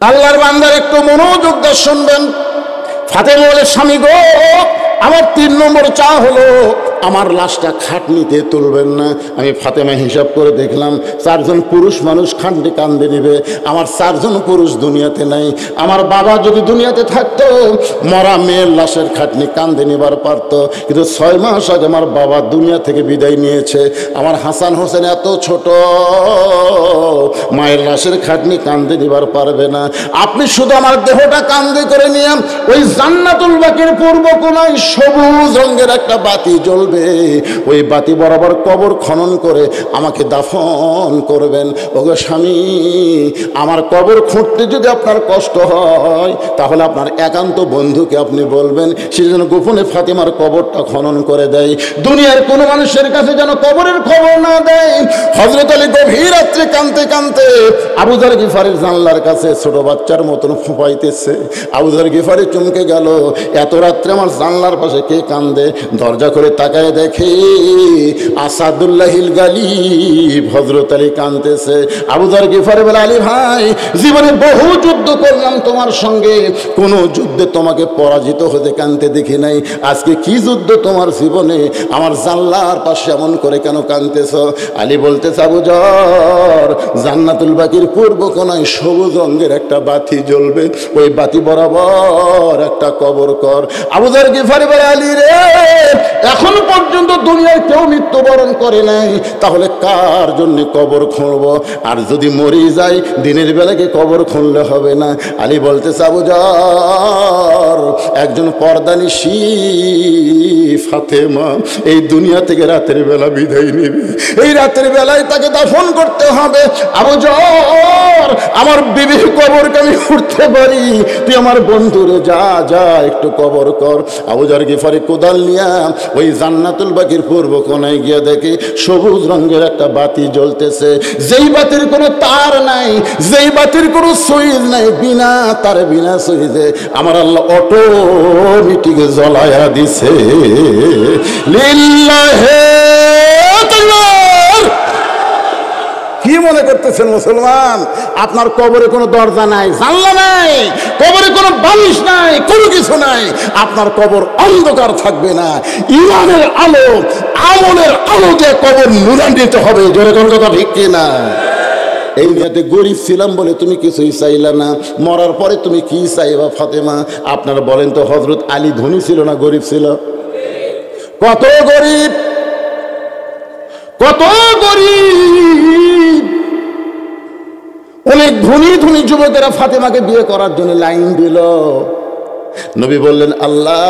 আল্লাহর বান্দার একটু মনোযোগ দিয়ে শুনবেন। ফাতেমা বলে, স্বামী গো, আমার 3 নম্বর চা হলো আমার লাশটা খাটনিতে তুলবেন না। আমি ফাতেমা হিসাব করে দেখলাম 4 জন পুরুষ মানুষ খাটনি কান্দে নিবে, আমার 4 জন পুরুষ দুনিয়াতে নাই। আমার বাবা যদি দুনিয়াতে থাকতো, মরা মেয়ের লাশের খাটনি কান্দে নিবার পারতো, কিন্তু 6 মাস আগে আমার বাবা দুনিয়া থেকে বিদায় নিয়েছে। আমার হাসান হোসেন এত ছোট, মায়ের লাশের খাটনি কান্দে নিবার পারবে না। আপনি শুধু আমার দেহটা কান্দে করে নিয়ে ওই জান্নাতুল বাকির পূর্ব কোণায় সবুজ রঙের একটা বাতি জ্বলবে, ওই বাতি বরাবর কবর খনন করে আমাকে দাফন করবেন। ওগো স্বামী, আমার কবর খুঁড়তে যদি আপনার কষ্ট হয়, তাহলে আপনার একান্ত বন্ধুকে আপনি বলবেন সে যেন গোপনে ফাতেমার কবরটা খনন করে দেয়। দুনিয়ার কোনো মানুষের কাছে যেন কবরের খবর না দেয়। হযরত আলী গভীর রাত্রে কাঁদতে কাঁদতে আবু যর গিফারির জানলার কাছে ছোট বাচ্চার মতন ফুঁপাইতেছে। আবু যর গিফারি চমকে গেল, এত রাত্রে আমার জানলার পাশে কে কান্দে? দরজা করে তাকায় দেখে আসাদুল্লাহিল গালিব হযরত আলী কাঁদতেছে। আবু যর গিফারি বলে, আলী ভাই, জীবনে বহু যুদ্ধ করলাম তোমার সঙ্গে, কোনো যুদ্ধে তোমাকে পরাজিত হতে কাঁদতে দেখি নাই। আজকে কি যুদ্ধ তোমার জীবনে? আমার জানলার পাশে এমন করে কেন কাঁদতেছ? আলী বলতেছে, আবু যর, জান্নাতুল বাকির পূর্ব কোণায় সবুজ রঙের একটা বাতি জ্বলবে, ওই বাতি বরাবর একটা কবর কর। আবু যর গিফারি বলে, আলী রে, এখন পর্যন্ত দুনিয়ায় কেউ মৃত্যুবরণ করে নাই, তাহলে কার জন্য কবর খুঁড়ব? আর যদি মরে যাই, দিনের বেলাকে কবর খুঁড়লে হবে না। আলী বলতেছে, আবু যর, একজন পর্দানিশী ফাতেমা এই দুনিয়া থেকে রাতের বেলা বিদায় নেবে, এই রাতের বেলায় তাকে দাফন করতে হবে। আবু যর, আমার বিবির কবরকে আমি উঠতে পারি, তুই আমার বন্ধুরে যা যা একটু কবর কর। আবু যর গিফারি কোদাল নিয়ে ওই জান্নাতুল বাকির পূর্ব কোণায় গিয়ে দেখে সবুজ রঙের একটা বাতি জ্বলতেছে, যেই বাতির কোনো তার নাই, যেই বাতির কোনো সুইচ নাই, বিনা তারে বিনা সুইচে আমার আল্লাহ অটোমেটিক জ্বলায়া দিছে। লিল্লাহে তাকবীর। কি মনে করতেছেন মুসলমান? আপনার কবরে কোনো দরজা নাই, জানলা নাই, কবরে কোনো বালিশ নাই, কোনো কিছু নাই। আপনার কবর অন্ধকার থাকবে না। ইমানের আলো, আমলের আলো দিয়ে কবর নুরান্বিত হবে। জোরে কোন কথা ঠিক কিনা? এই মেয়েতে গরিব ছিলাম বলে তুমি কিছুই চাইলা না, মরার পরে তুমি কি চাইবা ফাতেমা? আপনারা বলেন তো, হযরত আলী ধনী ছিল না গরিব ছিল? কত গরিব, কত গরিব! অনেক ধনী ধনী যুবকেরা ফাতেমাকে বিয়ে করার জন্য লাইন দিল। নবী বললেন, আল্লাহ,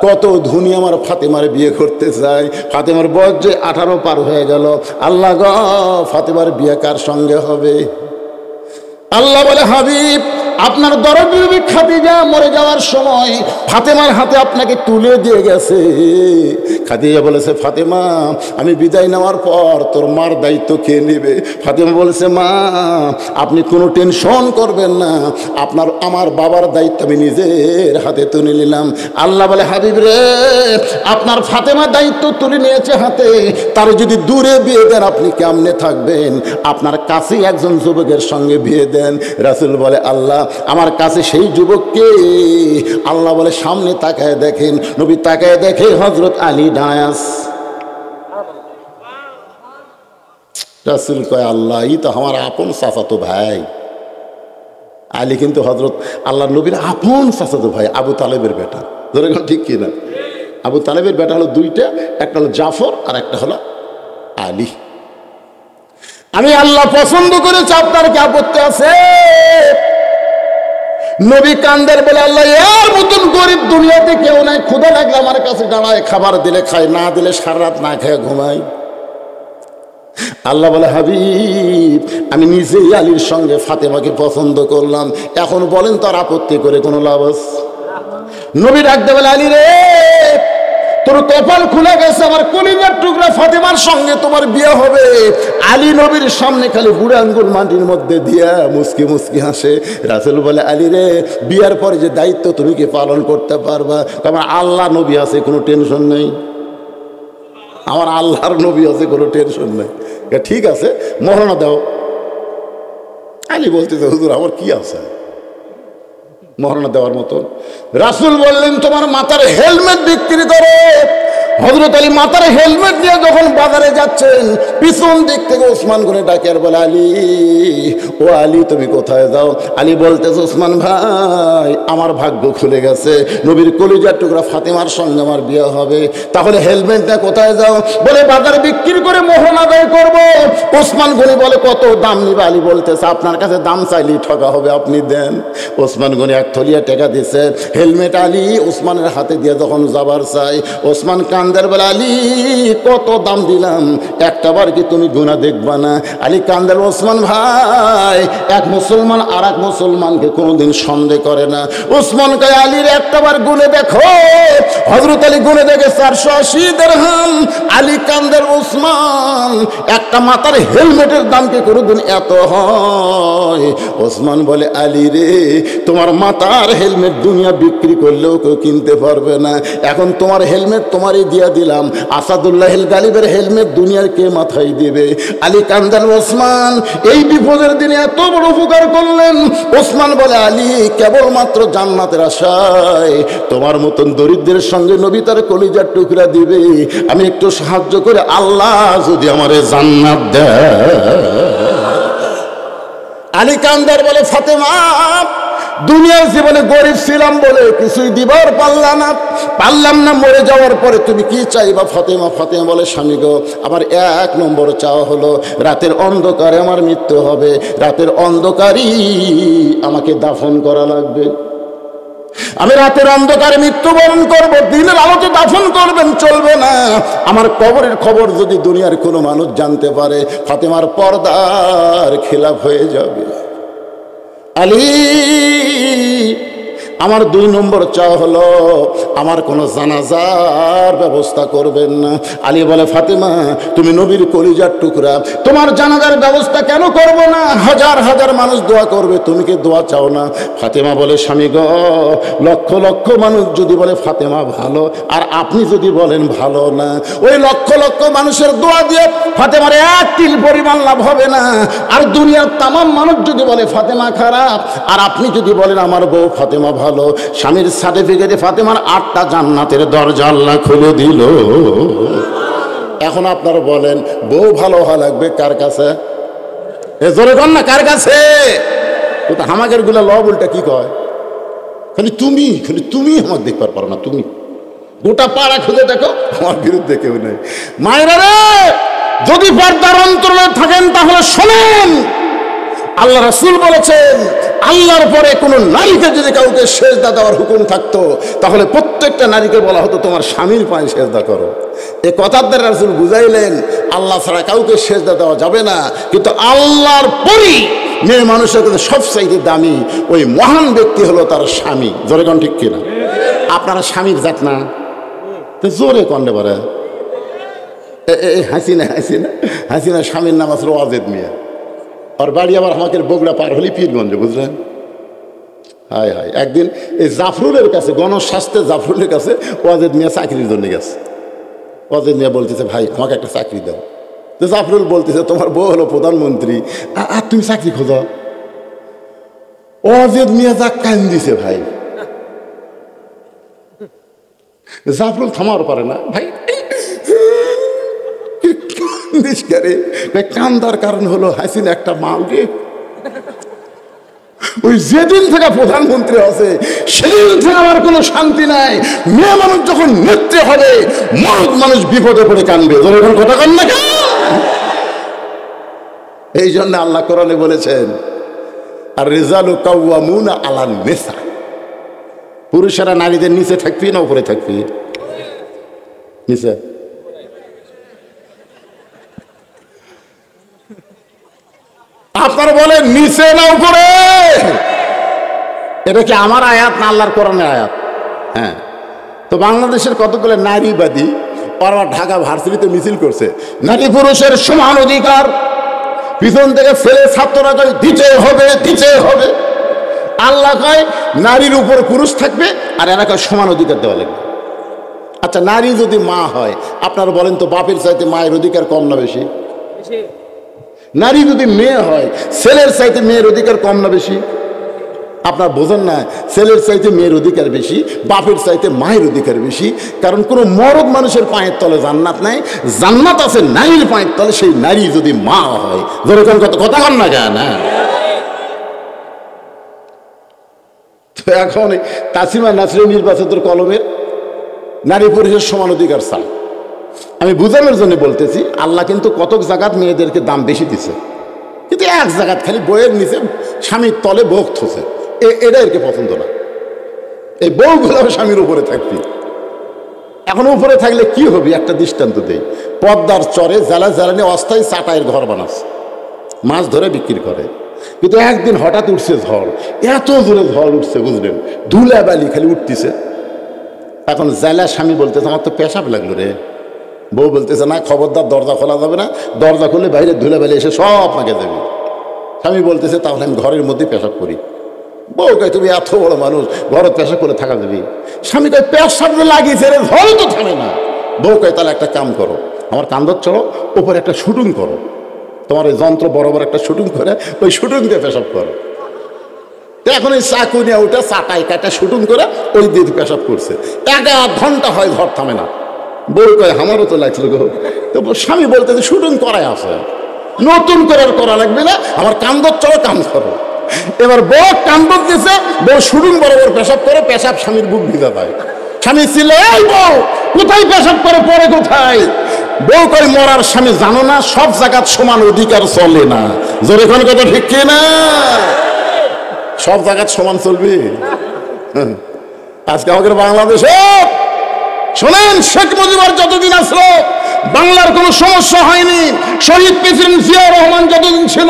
কত ধনী আমার ফাতেমার বিয়ে করতে চায়। ফাতেমার বয়স যে 18 পার হয়ে গেল। আল্লাহ গো, ফাতেমার বিয়ে কার সঙ্গে হবে? আল্লাহ বলে, হাবিব, আপনার দরদি বিবি খাদিজা মরে যাওয়ার সময় ফাতেমার হাতে আপনাকে তুলে দিয়ে গেছে। খাদিজা বলেছে, ফাতেমা, আমি বিদায় নেওয়ার পর তোর মার দায়িত্ব কে নেবে? ফাতেমা বলেছে, মা, আপনি কোনো টেনশন করবেন না, আমার বাবার দায়িত্ব আমি নিজের হাতে তুলে নিলাম। আল্লাহ বলে, হাবিব রে, আপনার ফাতেমা দায়িত্ব তুলে নিয়েছে হাতে, তার যদি দূরে বিয়ে দেন আপনি কেমনে থাকবেন? আপনার কাছেই একজন যুবকের সঙ্গে বিয়ে দেন। রাসূল বলে, আল্লাহ, আমার কাছে সেই যুবককে? আল্লাহ বলে, সামনে তাকায় দেখেন। নবী তাকায় দেখে হযরত আলী ডায়াস। রাসূল কয়, আল্লাহ, এই তো আমার আপন চাচাতো ভাই। আলী কিন্তু হযরত আল্লাহ নবীর আপন চাচাতো ভাই, আবু তালেবের বেটা। ধরে গেল ঠিক কিনা? আবু তালেবের বেটা হলো 2টা, একটা হলো জাফর আর একটা হলো আলী। আমি আল্লাহ পছন্দ করেছি, আপনার কি আপত্তি আছে? নবী কান্দের বলে, আল্লাহ, এর মতন গরিব দুনিয়াতে কেউ নাই, ক্ষুধা লাগলে আমার কাছে দাঁড়ায়, খাবার দিলে খায়, না দিলে সারা রাত না খেয়ে ঘুমায়। আল্লাহ বলে, হাবিব, আমি নিজেই আলীর সঙ্গে ফাতেমাকে পছন্দ করলাম, এখন বলেন তার আপত্তি করে কোনো লাভ আছে? নবী ডাকতে বলে, আলী রে, তোর কপাল খুলে গেছে, আমার কলিজার টুকরা ফাতেমার সঙ্গে তোমার বিয়ে হবে। আলী নবীর সামনে খালি বুড়ো আঙ্গুল মাটির মধ্যে দিয়া মুস্কি মুস্কি হাসে। রাসূল বলে, আলী রে, বিয়ার পরে যে দায়িত্ব তুমি কি পালন করতে পারবা? আমার আল্লাহ নবী আছে, কোনো টেনশন নেই। আমার আল্লাহর নবী আছে, কোনো টেনশন নেই। ঠিক আছে, মহরণা দাও। আলী বলতেছে হুজুর আমার কি আছে মহারণা দেওয়ার মতন? রাসূল বললেন তোমার মাথার হেলমেট বিক্রি করো। হযরত আলী মাথার হেলমেট নিয়ে যখন বাজারে যাচ্ছেন, পিছন দিক থেকে ওসমান গনি ডাকে আর বলে, আলী, ও আলী তুমি কোথায় যাও? আলী বলতেছে, ওসমান ভাই আমার ভাগ্য খুলে গেছে, নবীর কলিজার টুকরা ফাতেমার সঙ্গে আমার বিয়ে হবে। তাহলে হেলমেট নিয়ে কোথায় যাও? বলে বাজারে বিক্রি করে মোহন আদায় করবো। ওসমান গনি বলে কত দাম নিবে? আলী বলতেছে আপনার কাছে দাম চাইলেই ঠকা হবে, আপনি দেন। ওসমান গনি এক থলিয়া টাকা দিছে। হেলমেট আলী ওসমানের হাতে দিয়ে যখন যাবার চাই, ওসমান কান্দের বলে, আলী কত দাম দিলাম, একটা বার কি তুমি গুনাহ দেখবা না? আলী কান্দের, ওসমান ভাই এক মুসলমান আর এক মুসলমানকে কোনোদিন সন্দেহ করে না। ওসমান কয়, আলীর একটা বার গুনে দেখো। হযরত আলী গুনে দেখে 480 দিরহাম। আলী কান্দের, ওসমান একটা মাথার হেলমেটের দাম কি কোনোদিন এত হয়? ওসমান বলে, আলী রে তোমার মাথার হেলমেট দুনিয়া বিক্রি করলেও কেউ কিনতে পারবে না। এখন তোমার হেলমেট তোমারই দিয়া দিলাম, আসাদুল্লাহ গালিবের হেলমেট দুনিয়ার কে মাথায় দিবে? আলী কান্দার, ওসমান এই বিপদের দিনে এত বড় উপকার করলেন। ওসমান বলে, আলী কেবলমাত্র জান্নাতের আশায় তোমার মতন দরিদ্রের সঙ্গে নবী তার কলিজার টুকরা দিবে, আমি একটু সাহায্য করে আল্লাহ যদি আমারে জান্নাত দেয়। আলী কান্দার বলে, ফাতেমা দুনিয়ার জীবনে গরিব ছিলাম বলে কিছুই দিবার পারলাম না, মরে যাওয়ার পরে তুমি কি চাইবা ফাতেমা? ফাতেমা বলে, স্বামী গো আমার 1 নম্বর চাওয়া হলো রাতের অন্ধকারে আমার মৃত্যু হবে, রাতের অন্ধকারই আমাকে দাফন করা লাগবে। আমি রাতের অন্ধকারে মৃত্যুবরণ করব, দিনের আলোতে দাফন করবেন চলবে না। আমার কবরের খবর যদি দুনিয়ার কোনো মানুষ জানতে পারে, ফাতেমার পর্দার খেলাফ হয়ে যাবে। আলী আমার 2 নম্বর চাওয়া হলো আমার কোনো জানাজার ব্যবস্থা করবেন না। আলী বলে, ফাতেমা তুমি নবীর কলিজার টুকরা, তোমার জানাজার ব্যবস্থা কেন করব না? হাজার হাজার মানুষ দোয়া করবে, তুমি কি দোয়া চাও না? ফাতেমা বলে, স্বামী গো লক্ষ লক্ষ মানুষ যদি বলে ফাতেমা ভালো, আর আপনি যদি বলেন ভালো না, ওই লক্ষ লক্ষ মানুষের দোয়া দিয়ে ফাতেমার 1 তিল পরিমাণ লাভ হবে না। আর দুনিয়ার তামাম মানুষ যদি বলে ফাতেমা খারাপ, আর আপনি যদি বলেন আমার বউ ফাতেমা ভালো, স্বামীর সার্টিফিকেটে ফাতেমার 8টা জান্নাতের দরজা আল্লাহ খুলে দিল। এখন আপনারা বলেন বউ ভালো হওয়া লাগবে কার কাছে? এ জোরে কর না, কার কাছে? ও তো হামাকের গুলা ল বলটা কি কয়, খালি তুমি আমার দেখবার পারো না, তুমি গোটা পাড়া খুঁজে দেখো আমার বিরুদ্ধে কেউ নেই। মায়েরা রে, যদি পর্দার অন্তরে থাকেন তাহলে শোনেন, আল্লাহ রাসূল বলেছেন আল্লাহর পরে কোন নারীকে যদি কাউকে সেজদা দেওয়ার হুকুম থাকতো, তাহলে প্রত্যেকটা নারীকে বলা হতো তোমার স্বামীর পায়ে সেজদা করো। এই কথার দ্বারা রাসূল বুঝাইলেন আল্লাহ ছাড়া কাউকে সেজদা দেওয়া যাবে না, কিন্তু আল্লাহর পরই মেয়ে মানুষের কাছে সবচাইতে দামি ওই মহান ব্যক্তি হলো তার স্বামী। জোরে কোন ঠিক কিনা? আপনারা স্বামীর জাত না তো জোরে কন্ডে পারে। হাসিনা স্বামীর নাম আসলো ওয়াজেদ মিয়া, আর বাড়ি আবার আমাকে বগুড়া পার হলি পীরগঞ্জে, বুঝলেন? হায় হায়, একদিন এই জাফরুলের কাছে, গণস্বাস্থ্যের জাফরুলের কাছে ওয়াজেদ মিয়া চাকরির জন্য গেছে। ওয়াজেদ মিয়া বলতেছে, ভাই আমাকে একটা চাকরি দাও। তো জাফরুল বলতেছে, তোমার বউ হলো প্রধানমন্ত্রী, আর তুমি চাকরি খোঁজো। ওয়াজেদ মিয়া যা কান দিছে ভাই, জাফরুল থামার পারে না, ভাই কান্দার কারণ হলো হাসিনা একটা মাল রে। ওই যেদিন থেকে প্রধানমন্ত্রী আছে সেদিন থেকে আমার কোনো শান্তি নাই। মেয়ে মানুষ যখন নেত্রী হবে, মরদ মানুষ বিপদে পড়ে কানবে। যখন কথা কন না, এই জন্য আল্লাহ কোরআনে বলেছেন আর রিজালু কাওয়ামুনা আলান নিসা, পুরুষেরা নারীদের নিচে থাকবি না উপরে থাকবি? নিচে। আপনারা বলেন নিচে না উপরে? এটা কি আমার আয়াত না আল্লাহর কোরআনের আয়াত? হ্যাঁ। তো বাংলাদেশের কতগুলো নারীবাদী ওরা ঢাকা ভার্সিটিতে মিছিল করছে, নারী পুরুষের সমান অধিকার, পিছন থেকে ফেলে ছাত্ররা কয় দিতে হবে। আল্লাহ কয় নারীর উপর পুরুষ থাকবে, আর এরা কয় সমান অধিকার দেওয়া লাগবে। আচ্ছা, নারী যদি মা হয়, আপনারা বলেন তো বাপের চাইতে মায়ের অধিকার কম না বেশি? নারী যদি মেয়ে হয়, ছেলের চাইতে মেয়ের অধিকার কম না বেশি? আপনার বোঝেন না, ছেলের চাইতে মেয়ের অধিকার বেশি, বাপের চাইতে মায়ের অধিকার বেশি। কারণ কোনো মরদ মানুষের পায়ের তলে জান্নাত নাই, জান্নাত আছে নারীর পায়ের তলে, সেই নারী যদি মা হয়। যেরকম কথা কন না কেন? তো এখন তাসিমা নাসরিন নির্বাচিত কলমের নারী পুরুষের সমান অধিকার চায়। আমি বুঝানোর জন্য বলতেছি, আল্লাহ কিন্তু কতক জায়গাত মেয়েদেরকে দাম বেশি দিছে, কিন্তু এক জায়গাত খালি বইয়ের নিচে স্বামীর তলে বউ থসে, এটা এরকে পছন্দ না। এই বউগুলো স্বামীর উপরে থাকবি। এখন উপরে থাকলে কি হবে? একটা দৃষ্টান্ত দেই। পদ্মার চরে জ্বালানি অস্থায়ী চাটাইয়ের ঘর বানাচ্ছে, মাছ ধরে বিক্রি করে। কিন্তু একদিন হঠাৎ উঠছে ঝড়, এত জোরে ঝড় উঠছে বুঝলেন, ধুলাবালি খালি উঠতেছে। এখন জ্বালা স্বামী বলতেছে আমার তো পেশাব লাগলো রে। বউ বলতেছে না, খবরদার দরজা খোলা যাবে না, দরজা খুলে বাইরে ধুলাবালি এসে সব মাকে দেবে। স্বামী বলতেছে তাহলে আমি ঘরের মধ্যে পেশাব করি। বউ কয় তুমি এত বড় মানুষ, ঘরে পেশাব করে থাকা যাবি? স্বামী কয় পেশাব লাগিয়েছে রে, ঝড় তো থামে না। বউ কয় তাহলে একটা কাম করো, আমার কান্দর চলো, ওপরে একটা শুটিং করো, তোমার ওই যন্ত্র বরাবর একটা শুটিং করে ওই শুটিং দিয়ে পেশাব করো। তো এখন এই চাকু নিয়ে ওটা চাটাই কাটা শুটিং করে ওই দিয়ে পেশাব করছে। 1 ঘন্টা হয়, ঝড় থামে না। বউ কয় আমারও তো লাগছিল গো। তো স্বামী বলতেছে শুটিং করাই আছে, নতুন করে করা লাগবে না, আমার কান্দর চলো কাম করো। এবার বউ কান্দর দিছে, বউ শুটিং বরাবর পেশাব করে, পেশাব স্বামীর বুক ভিজা দেয়। স্বামী ছিল এই বউ কোথায় পেশাব করে, পরে কোথায়? বউ করে মরার স্বামী জানো না, সব জায়গার সমান অধিকার চলে না। জোরে কোন কথা ঠিক কি না? সব জায়গার সমান চলবে? আজকে আমাদের বাংলাদেশে শোনেন, শেখ মুজিবুর যতদিন আসলো বাংলার কোনো সমস্যা হয়নি। শহীদ প্রেসিডেন্ট জিয়াউর রহমান যতদিন ছিল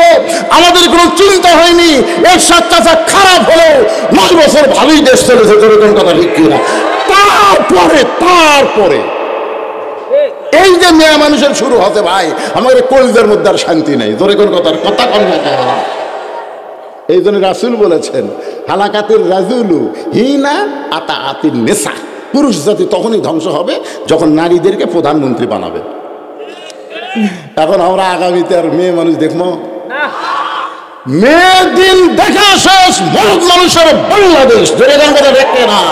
আমাদের কোনো চিন্তা হয়নি। এরশাদ চাচা খারাপ হলো 9 বছর ভালোই দেশ চলেছে। যেরকম কথা ঠিক কিনা? তারপরে এই যে মেয়ে মানুষের শুরু হতে ভাই, আমাদের কলিজার মধ্যে আর শান্তি নেই। যেরকম কথা কন না। এই জন্য রাসূল বলেছেন হালাকাতির রাজুলু হিনা আতা আতির নেশা, পুরুষ জাতি তখনই ধ্বংস হবে যখন নারীদেরকে প্রধানমন্ত্রী বানাবে। এখন আমরা আগামীতে আর মেয়ে মানুষ দেখবো? মেয়ে দিন দেখা শেষ, মরদ মানুষের বাংলাদেশ। যেরকম কথা দেখতে না,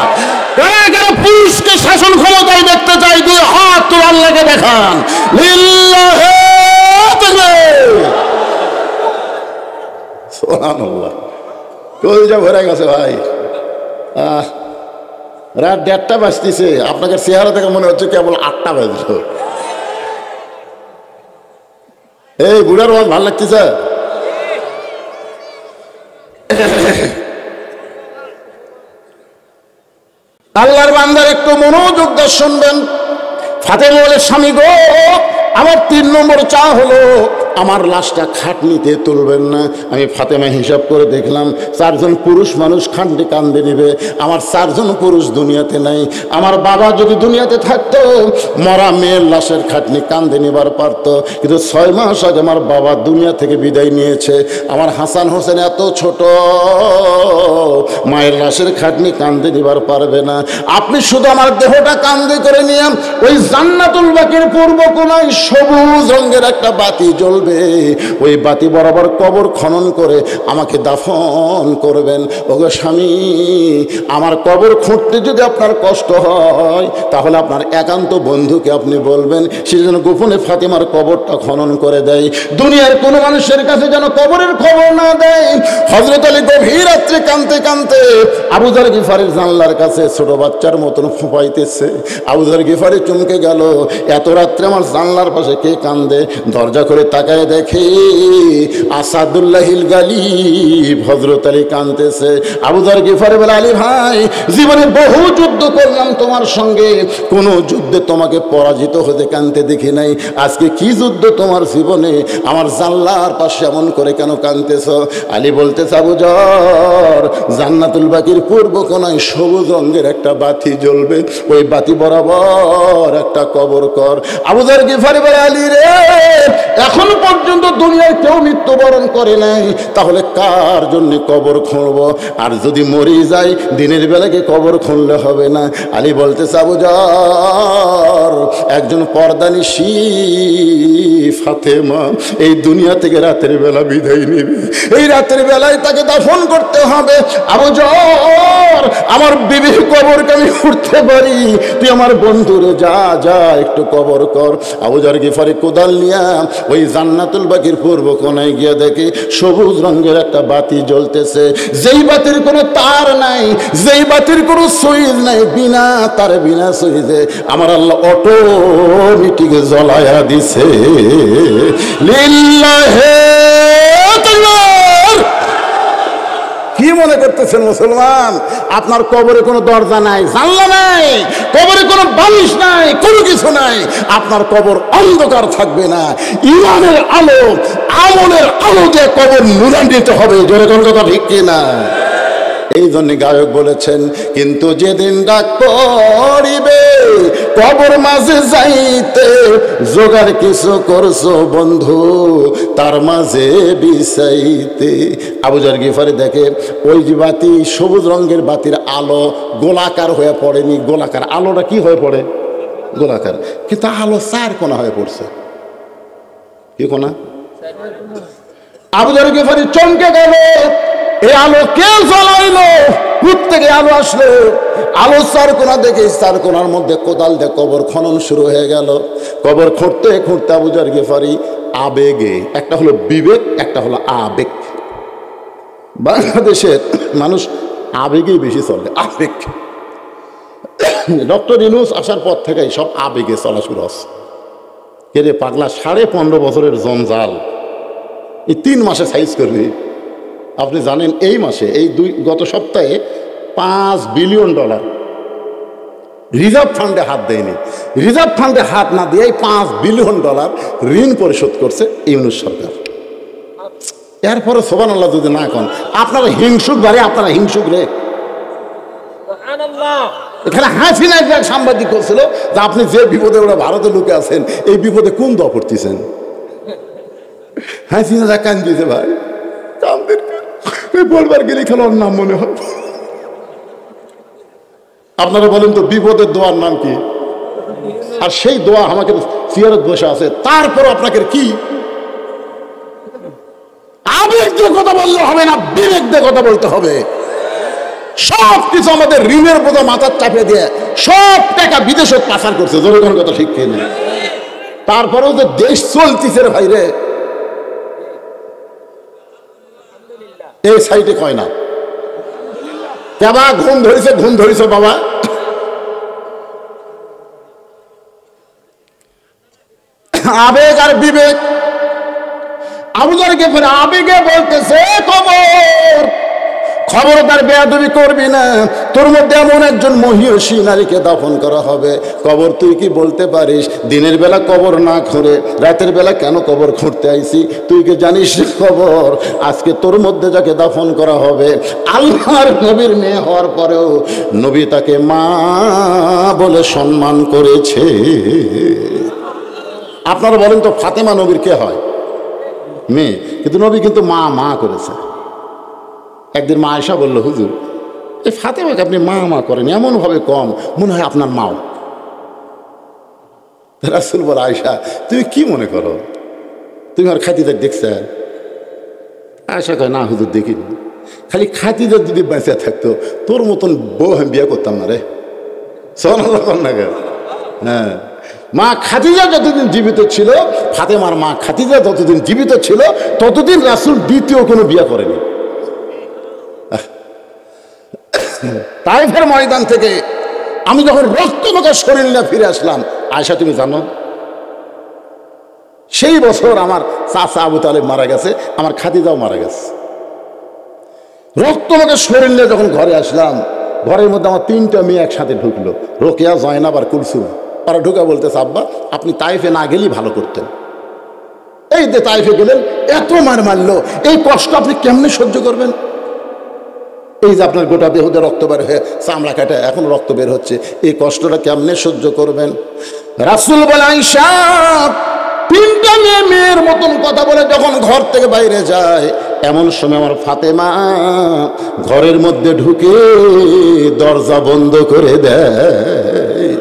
পুরুষকে শাসন ক্ষমতায় দেখতে চাই, 2 হাত তো আল্লাহকে দেখান। সুবহানাল্লাহ, কলিজা ভরে গেছে ভাই। রাত 1:30 বাজতেছে, আপনাকে চেহারা থেকে মনে হচ্ছে কেবল 8টা বাজল। এই বুড়ার ওয়াজ ভালো লাগতেছে? আল্লাহর বান্দার একটু মনোযোগ দিয়ে শুনবেন। ফাতেমা বলে স্বামী গো, আমার 3 নম্বর চা হলো আমার লাশটা খাটনিতে তুলবেন না। আমি ফাতেমা হিসাব করে দেখলাম 4 জন পুরুষ মানুষ খাটনি কান্দে নেবে, আমার 4 জন পুরুষ দুনিয়াতে নাই। আমার বাবা যদি দুনিয়াতে থাকতো মরা মেয়ের লাশের খাটনি কান্দে নেবার পারতো, কিন্তু 6 মাস আগে আমার বাবা দুনিয়া থেকে বিদায় নিয়েছে। আমার হাসান হোসেন এত ছোট, মায়ের লাশের খাটনি কান্দে নেবার পারবে না। আপনি শুধু আমার দেহটা কান্দে করে নিয়ে ওই জান্নাতুল বাকির পূর্ব কোণায় সবুজ রঙের একটা বাতি জ্বলবে, ওই বাতি বরাবর কবর খনন করে আমাকে দাফন করবেন। ওগো স্বামী, আমার কবর খুঁড়তে যদি আপনার কষ্ট হয় তাহলে আপনার একান্ত বন্ধুকে আপনি বলবেন সে যেন গোপনে ফাতেমার কবরটা খনন করে দেয়। দুনিয়ার কোনো মানুষের কাছে যেন কবরের খবর না দেয়। হযরত আলী গভীর রাত্রে কাঁদতে কাঁদতে আবু যর গিফারির জানলার কাছে ছোট বাচ্চার মতন ফুঁপাইতেছে। আবু যর গিফারি চমকে গেল, এত রাত্রে আমার জানলার পাশে কে কান্দে? দরজা করে তাকায় দেখে আসাদুল্লাহিল গালিব হযরত আলী কাঁদতেছে। আবু যর গিফারি বলে, আলী ভাই, জীবনে বহু যুদ্ধ করলাম তোমার সঙ্গে, কোনো যুদ্ধে তোমাকে পরাজিত হতে কাঁদতে দেখি নাই। আজকে কি যুদ্ধ তোমার জীবনে? আমার জানলার পাশে এমন করে কেন কাঁদতেছ? আলী বলতেছে, আবু যর, জান্নাতুল বাকির পূর্ব কোণায় সবুজ রঙের একটা বাতি জ্বলবে, ওই বাতি বরাবর একটা কবর কর। আবু যার গিফারি বলে, আলী রে, এখন পর্যন্ত দুনিয়ায় কেউ মৃত্যুবরণ করে নাই, তাহলে কার জন্য কবর খুঁড়ব? আর যদি মরে যাই দিনের বেলাকে কবর খুঁড়লে হবে না। আলী বলতেছে, আবু যার, একজন পর্দানিশী ফাতেমা এই দুনিয়া থেকে রাতের বেলা বিদায় নেবে, এই রাতের বেলায় তাকে দাফন করতে হবে। আবু যার, আমার বিবির কবরকে আমি উঠতে পারি, তুই আমার বন্ধুরে যা যা একটু কবর কর। আবু যার গিফারি কোদাল নিয়ে ওই জান্নাতুল বাকির পূর্ব কোণায় গিয়ে দেখে সবুজ রঙের একটা বাতি জ্বলতেছে, যেই বাতির কোনো তার নাই, যেই বাতির কোনো সুইচ নাই, বিনা তারে বিনা সুইচে আমার আল্লাহ অটোমেটিক জ্বলায়া দিছে। লিল্লাহে তাকবীর। কি মনে করতেছেন মুসলমান? আপনার কবরে কোনো দরজা নাই, জানলা নাই, কবরে কোনো বালিশ নাই, কোনো কিছু নাই। আপনার কবর অন্ধকার থাকবে না, ইমানের আলো, আমলের আলো দিয়ে কবর নুরান্বিত হবে। জোরে কোন কথা ঠিক কিনা? এই জন্য গায়ক বলেছেন, কিন্তু যেদিন ডাক পড়িবে কবর মাঝে যাইতে, জোগাড় কিছু করছো বন্ধু তার মাঝে বিছাইতে। আবু যার গিফারি দেখে ওই যে বাতি, সবুজ রঙের বাতির আলো গোলাকার হয়ে পড়েনি, গোলাকার আলোটা কি হয়ে পড়ে? গোলাকার, কিন্তু আলো চার কোণা হয়ে পড়ছে। কি কোণা? আবু যার গিফারি চমকে গেল, এই আলো কে জ্বলাইলো? কোথা থেকে আলো আসলো? আলো চার কোণা দেখে চার কোণার মধ্যে কোদাল দিয়ে কবর খনন শুরু হয়ে গেল। কবর খুঁড়তে খুঁড়তে আবু যার গিফারি আবেগে, একটা হলো বিবেক, একটা হলো আবেগ। বাংলাদেশের মানুষ আবেগেই বেশি চলে, আবেগ। ডক্টর ইউনূস আসার পর থেকেই সব আবেগে চলা শুরু হচ্ছে। কে রে পাগলা, 15.5 বছরের জঞ্জাল এই 3 মাসে সাইজ করবে। আপনি জানেন এই মাসে, এই গত সপ্তাহে $5 বিলিয়ন রিজার্ভ ফান্ডে হাত দেয়নি। রিজার্ভ ফান্ডে হাত না দিয়ে $5 বিলিয়ন ঋণ পরিশোধ করছে ইউনূস সরকার। এরপরে সুবহানাল্লাহ যদি না কন, আপনারা হিংসুক বাড়ে, আপনারা হিংসুক রে। এখানে হাসিনা এক সাংবাদিক করছিল যে আপনি যে বিপদে ওরা ভারতে লুকে আছেন, এই বিপদে কোন দোয়া পড়তেছেন? হাসিনা কান দিয়েছে ভাই, বলবার গেলে খেলার নাম মনে হয়। আপনারা বলেন তো বিপদের দোয়ার নাম কি? আর সেই দোয়া আমাকে সিয়ারত বসে আছে, তারপর আপনাকে কি আবেগ দিয়ে কথা বললে হবে না, বিবেক দিয়ে কথা বলতে হবে। সব কিছু আমাদের ঋণের বোঝা মাথার চাপে দিয়ে সব টাকা বিদেশে পাচার করছে। জোরে কোন কথা ঠিক কিনা? তারপরেও যে দেশ চলতেছে রে ভাই রে, এই সাইডে কয় না কেবা ঘুম ধরেছে, ঘুম ধরেছে বাবা। আবেগ আর বিবেক। আবু যার গিফারি আবেগে বলতেছে, খবরদার বেয়াদবি করবি না, তোর মধ্যে এমন একজন মহিষী নারীকে দাফন করা হবে। কবর তুই কি বলতে পারিস? দিনের বেলা কবর না খুঁড়ে রাতের বেলা কেন কবর খুঁড়তে আইছি? তুই কি জানিস খবর? আজকে তোর মধ্যে যাকে দাফন করা হবে, আল্লাহর নবীর মেয়ে হওয়ার পরেও নবী তাকে মা বলে সম্মান করেছে। আপনারা বলেন তো, ফাতেমা নবীর কে হয়? মেয়ে, কিন্তু নবী কিন্তু মা মা করেছে। একদিন মা আয়েশা বলল, হুজুর এই ফাতেমাকে আপনি মা মা করেন, এমনভাবে কম, মনে হয় আপনার মাও। রাসূল বলে, আয়েশা তুমি কি মনে করো? তুমি আর খাদিজা দেখছে? আয়েশা কয়, না হুজুর দেখিনি। খালি খাদিজা যদি বেঁচে থাকতো তোর মতন বউ আমি বিয়ে করতাম না রে। সুবহানাল্লাহ না? হ্যাঁ, মা খাদিজা যতদিন জীবিত ছিল, ফাতেমার মা খাদিজা যতদিন জীবিত ছিল, ততদিন রাসূল দ্বিতীয় কোনো বিয়ে করেনি। তায়েফের ময়দান থেকে আমি যখন রক্তমাখা শরীর নিয়ে ফিরে আসলাম, আয়েশা তুমি জানো সেই বছর আমার চাচা আবু তালেব মারা গেছে, আমার খাদিজাও মারা গেছে। রক্তমাখা শরীর নিয়ে যখন ঘরে আসলাম, ঘরের মধ্যে আমার 3টা মেয়ে একসাথে ঢুকলো, রোকেয়া, জয়নাব আর কুলসুম। ওরা ঢুকা বলতেছে, আব্বা আপনি তায়েফে না গেলেই ভালো করতেন। এই যে তায়েফে গেলেন, এত মার মারলো, এই কষ্ট আপনি কেমনে সহ্য করবেন? এই যে আপনার গোটা দেহতে রক্ত বের হয়ে চামড়া কাটা এখন রক্ত বের হচ্ছে, এই কষ্টটা কেমনে সহ্য করবেন? রাসূল বলে, আয়েশা তিনটা মেয়ের মতন কথা বলে যখন ঘর থেকে বাইরে যায়, এমন সময় আমার ফাতেমা ঘরের মধ্যে ঢুকে দরজা বন্ধ করে দেয়।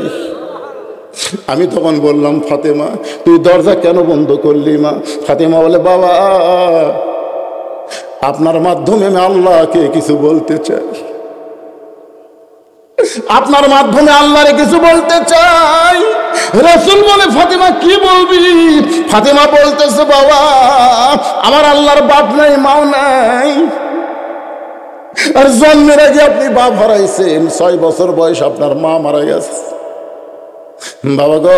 আমি তখন বললাম, ফাতেমা তুই দরজা কেন বন্ধ করলি মা? ফাতেমা বলে, বাবা আপনার মাধ্যমে আমি আল্লাহকে কিছু বলতে চাই, আপনার মাধ্যমে আল্লাহরে কিছু বলতে চাই। রাসূল বলে, ফাতেমা কি বলবি? ফাতেমা বলতেছে, বাবা আমার আল্লাহর বাপ নাই মাও নাই, আর জন্মের আগে আপনি বাপ হারাইছেন, 6 বছর বয়স আপনার মা মারা গেছে। বাবা গো,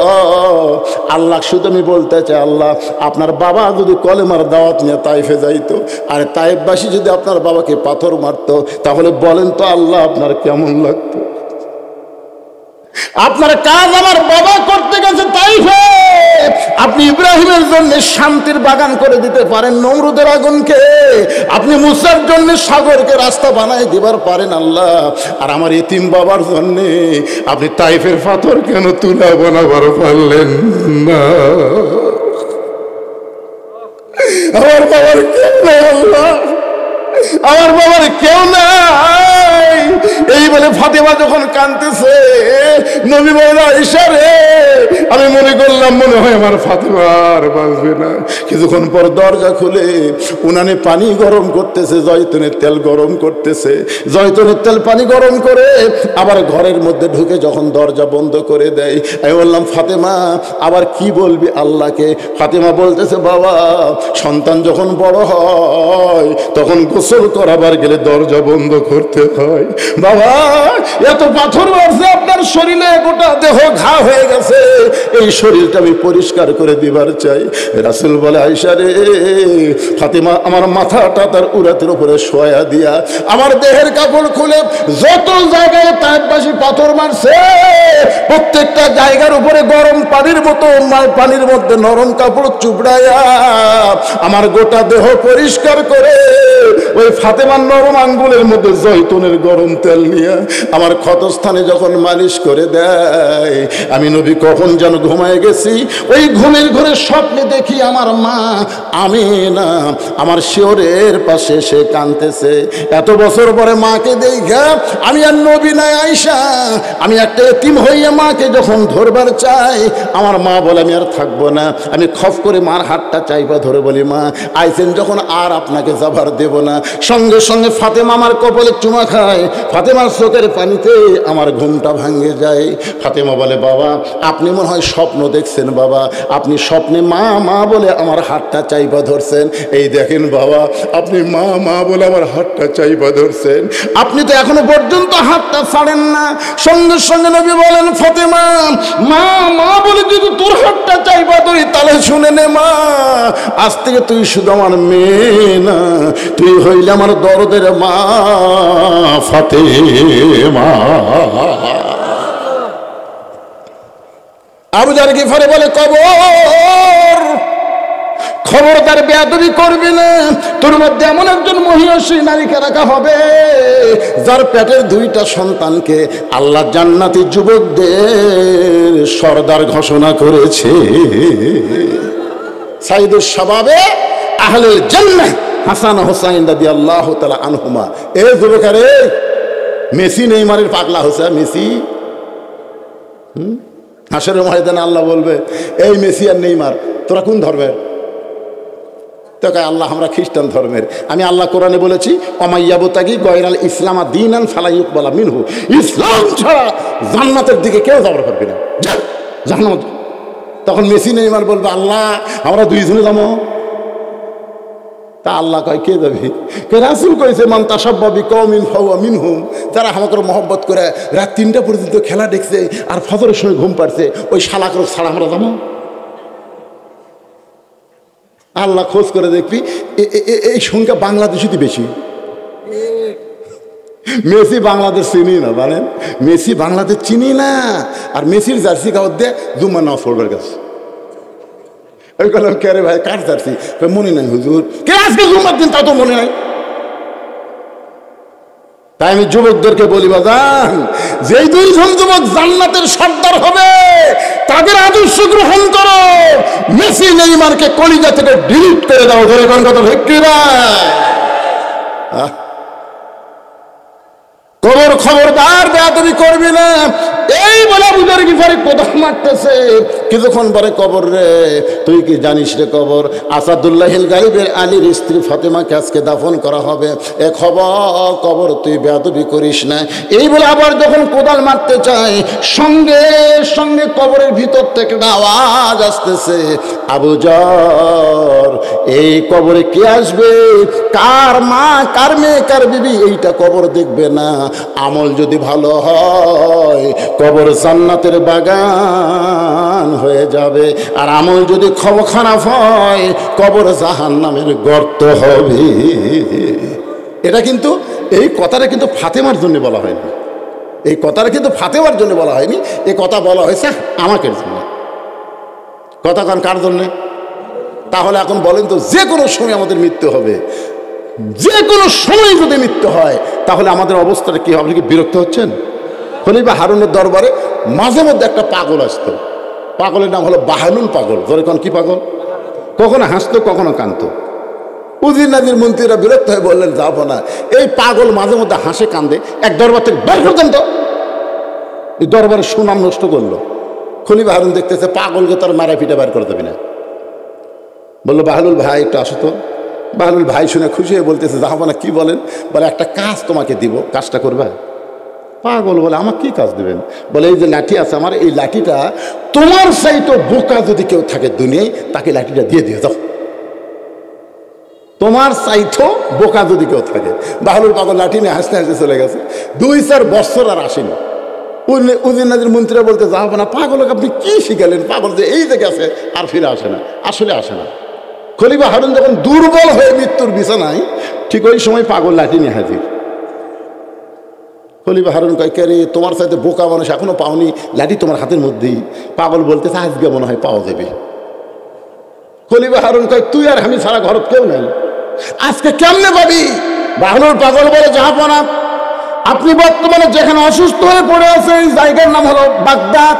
আল্লাহ শুধু আমি বলতে চাই, আল্লাহ আপনার বাবা যদি কলেমার দাওয়াত নিয়ে তাইফে যাইতো, আর তাইফবাসী যদি আপনার বাবাকে পাথর মারতো, তাহলে বলেন তো আল্লাহ আপনার কেমন লাগতো? আপনার কাজ আমার বাবা করতে গেছে তাইফে, আপনি ইব্রাহিমের জন্য শান্তির বাগান করে দিতে পারেন নমরুদের আগুনকে, আপনি মুসার জন্য সাগরকে রাস্তা বানাই দিবার পারেন আল্লাহ, আর আমার এতিম বাবার জন্য আপনি তাইফের পাথর কেন তুলা বানাবার পারলেন না? আমার বাবার কেউ নাই আল্লাহ, আমার বাবার কেউ নাই। এই বলে ফাতেমা যখন কাঁদতেছে, নবী বলে, আয়েশা রে আমি মনে করলাম মনে হয় আমার ফাতেমা আর বাঁচবে না। কিছুক্ষণ পর দরজা খুলে উনানে পানি গরম করতেছে, জয়তুনের তেল গরম করতেছে, জয়তুনের তেল পানি গরম করে আবার ঘরের মধ্যে ঢুকে যখন দরজা বন্ধ করে দেয়, আমি বললাম, ফাতেমা আবার কি বলবি আল্লাহকে? ফাতেমা বলতেছে, বাবা সন্তান যখন বড় হয় তখন গোসল করাবার গেলে দরজা বন্ধ করতে হয়। বাবা এত পাথর মারছে আপনার শরীরে, গোটা দেহ ঘা হয়ে গেছে, এই শরীরটা আমি পরিষ্কার করে দিবার চাই। রাসূল বলে, আয়েশা রে ফাতেমা আমার মাথাটা তার উরাতের উপরে শোয়া দিয়া আমার দেহের কাপড় খুলে যত জায়গায় তাইফবাসী পাথর মারছে প্রত্যেকটা জায়গার উপরে গরম পানির মতো পানির মধ্যে নরম কাপড় চুপড়াইয়া আমার গোটা দেহ পরিষ্কার করে ওই ফাতেমার নরম আঙ্গুলের মধ্যে জয়তুনের গরম তেল নিয়ে আমার ক্ষতস্থানে যখন মালিশ করে দেয়, আমি নবী কখন যেন ঘুমায় গেছি, ওই ঘুমের ঘরে স্বপ্নে দেখি আমার মা আমিনা আমার শিয়রের পাশে সে কাঁদতেছে। এত বছর পরে মাকে দেখা আমি আর নবী নাই আয়েশা, আমি একটা এতিম হইয়া মাকে যখন ধরবার চাই, আমার মা বলে আমি আর থাকবো না। আমি খপ করে মার হাতটা চাইবা ধরে বলি, মা আইছেন যখন আর আপনাকে যাবার দেব না। সঙ্গে সঙ্গে ফাতেমা আমার কপালে চুমা খায়, ফাতেমার চোখের পানিতে আমার ঘুমটা ভাঙে যায়। ফাতেমা বলে, বাবা আপনি মনে হয় স্বপ্ন দেখছেন, বাবা আপনি স্বপ্নে মা মা বলে আমার হাতটা চাইবা ধরছেন। এই দেখেন বাবা, আপনি মা মা বলে আমার হাতটা চাইবা ধরছেন, আপনি তো এখনো পর্যন্ত হাতটা ছাড়েন না। সঙ্গে সঙ্গে নবী বলেন, ফাতেমা মা মা বলে যদি তোর হাতটা চাইবা ধরি তাহলে শুনে নে মা, আজ থেকে তুই শুধু আমার মেয়ে না, তুই হইলে আমার দরদের মা ফাতেমা। আবু জার গিফারি বলে, কবর খবরদার বেয়াদবি করবি না, তোর মধ্যে এমন একজন মহিয়সী নারীকে রাখা হবে যার পেটের 2টা সন্তানকে আল্লাহ জান্নাতি যুবকদের সর্দার ঘোষণা করেছে। সাইদুস শাবাবে আহলুল জান্নাহ হাসান হোসাইন রাদিয়াল্লাহু তাআলা আনহুমা। এই যুবকেরে মেসি নেইমারের পাগলা হচ্ছে, মেসি হাসরের ময়দানে আল্লাহ বলবে, এই মেসি আর নেইমার তোরা কোন ধর্মের? তো আল্লাহ আমরা খ্রিস্টান ধর্মের। আমি আল্লাহ কোরআনে বলেছি, অমাইয়াবতাগি গয়রাল ইসলাম দীনান ফালা ইউকবালা মিনহু, ইসলাম ছাড়া জান্নাতের দিকে কেউ যাবার পারবে না, জান্নাত। তখন মেসি নেইমার বলবে, আল্লাহ আমরা 2 জনে যাবো। তা আল্লাহ কয়, কে যাবে? রাসূল কইছে, মান তাশাব্বা বিকওমিন ফাহুয়া মিনহুম, যারা আমাকে মহব্বত করে রাত 3টা পর্যন্ত খেলা দেখছে আর ফজরের সময় ঘুম পাড়ছে, ওই শালাকর ছাড়া আমরা যাবো? আল্লাহ খোঁজ করে দেখবি এই সংখ্যা বাংলাদেশিতে বেশি। মেসি বাংলাদেশ চিনি না, জানেন? মেসি বাংলাদেশ চিনি না, আর মেসির জার্সি কাগজ দিয়ে জুম্মা নামাজ পড়বার গেছে। ওই বললাম, কে রে ভাই কার জার্সি? মনে নাই হুজুর। কে আজকে জুম্মার দিন তা তো মনে নাই। তাই আমি যুবকদেরকে বলি, বাজান, যেই দুইজন যুবক জান্নাতের সর্দার হবে তাদের আদর্শ গ্রহণ করো। মেসি নেইমারকে কলিজা থেকে ডিলিট করে দাও। ধরে কোন কথা ঠিক কি না? কবর খবরদার বেয়াদবি করবি না। এই বলে বুঝার গিফারে কোদাল মারতেছে, কিছুক্ষণ পরে কবর রে, তুই কি জানিস রে কবর, আসাদুল্লাহিল গালিবের আলীর স্ত্রী ফাতেমাকে আজকে দাফন করা হবে। এ খবর কবর, তুই বেয়াদবি করিস না। এই বলে আবার যখন কোদাল মারতে চায়, সঙ্গে সঙ্গে কবরের ভিতর থেকে আওয়াজ আসতেছে, আবু জর, এই কবরে কে আসবে, কার মা, কার মেয়ে, কার বিবি, এইটা কবর দেখবে না। আমল যদি ভালো হয় কবর জান্নাতের বাগান হয়ে যাবে, আর আমল যদি খবর খারাপ হয় কবর জাহান্নামের গর্ত হবে। এটা কিন্তু, এই কথাটা কিন্তু ফাতেমার জন্য বলা হয়নি, এই কথাটা কিন্তু ফাতেমার জন্য বলা হয়নি, এই কথা বলা হয়েছে আমাকে জন্য। কথা কান কার জন্যে? তাহলে এখন বলেন তো, যে কোনো সময় আমাদের মৃত্যু হবে, যে কোনো সময় যদি মৃত্যু হয় তাহলে আমাদের অবস্থাটা কি হবে? কি বিরক্ত হচ্ছেন? খলিফা হারুনের দরবারে মাঝে মধ্যে একটা পাগল আসতো, পাগলের নাম হলো বাহালুল পাগল। ধরে কোন কি পাগল? কখনো হাসতো, কখনো কাঁদতো। উজির নাজির মন্ত্রীরা বিরক্ত হয়ে বললেন, যাবো না, এই পাগল মাঝে মধ্যে হাসে কান্দে, এক দরবার থেকে বের করতেন তো। এই দরবারে সুনাম নষ্ট করলো। খলিফা হারুন দেখতেছে পাগলকে তার মারা পিঠে বের করে দেবে না। বললো, বাহালুল ভাই একটু আসো তো। বাহালুল ভাই শুনে খুশি হয়ে বলতেছে, যাবো না, কি বলেন? বলে, একটা কাজ তোমাকে দিব, কাজটা করবা? পাগল বলে, আমার কি কাজ দিবেন? বলে, এই যে লাঠি আছে আমার, এই লাঠিটা তোমার চাইতো বোকা যদি কেউ থাকে দুনিয়ায়, তাকে লাঠিটা দিয়ে দিয়ে দাও। তোমার চাইতো বোকা যদি কেউ থাকে। বাহালুল পাগল লাঠি নিয়ে হাসতে হাসতে চলে গেছে। 2-4 বছর আর আসেনি। উজির নাজির মন্ত্রীরা বলতে, যাবো না, পাগলকে আপনি কি শিখালেন? পাগল যে এই যে গেছে আর ফিরে আসে না, আসলে আসে না। খলিফা হারুন যখন দুর্বল হয়ে মৃত্যুর বিছানায়, ঠিক ওই সময় পাগল লাঠি নিয়ে হাজির। খলিফা হারুন কয়, কে রে, তোমার সাথে বোকা মানুষ এখনো পাওনি, লাঠি তোমার হাতের মধ্যেই। পাগল বলতেছে, আজকে মনে হয় পাওয়া যাবে। খলিফা হারুন কয়, তুই আর আমি ছাড়া ঘর কেউ নাই, আজকে কেমনে পাবি? বাহালুর পাগল বলে, যাবো না, আপনি বর্তমানে যেখানে অসুস্থ হয়ে পড়ে আছে এই জায়গার নাম হলো বাগদাদ।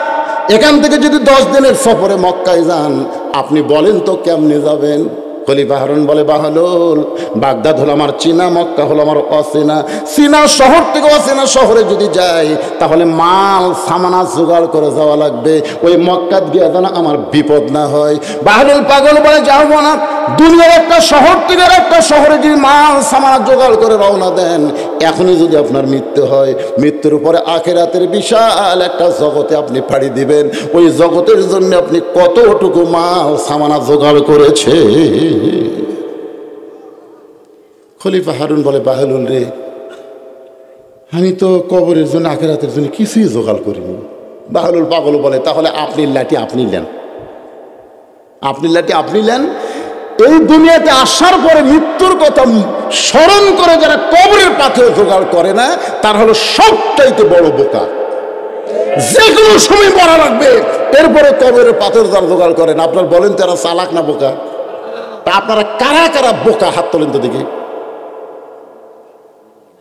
এখান থেকে যদি 10 দিনের সফরে মক্কায় যান, আপনি বলেন তো কেমনে যাবেন? খলিফা হারুন বলে, বাহালুল, বাগদাদ হলো আমার চীনা, মক্কা হলো আমার অচেনা। চীনা শহর থেকে অচেনা শহরে যদি যাই তাহলে মাল সামানা জোগাড় করে যাওয়া লাগবে, ওই মক্কাত গিয়ে যেন আমার বিপদ না হয়। বাহালুল পাগল বলে, যাবো না, দুনিয়ার একটা শহর থেকে একটা শহরে যদি মাল সামানা জোগাড় করে রওনা দেন, এখনই যদি আপনার মৃত্যু হয়, মৃত্যুর উপরে আখিরাতের বিশাল একটা জগতে আপনি পাড়ি দিবেন। ওই জগতের জন্য আপনি কতটুকু মাল সামানা জোগাড় করেছে? খলিফা হারুন বলে, বাহালুল রে, আমি তো কবরের জন্য আখিরাতের জন্য কিছুই জোগাড় করিনি। বাহালুল পাগল বলে, তাহলে আপনি লাঠি আপনি নেন, আপনি লাঠি আপনি নেন। এই দুনিয়াতে আসার পরে মৃত্যুর কথা স্মরণ করে যারা কবরের পাথর জোগাড় করে না, তার হলো সবচাইতে বড় বোকা। যে কোনো সময় মরা লাগবে, এরপরে কবরের পাথর যারা জোগাড় করেন, আপনার বলেন তারা চালাক না বোকা? তা আপনারা কারা কারা বোকা হাত তোলেন তো দেখি,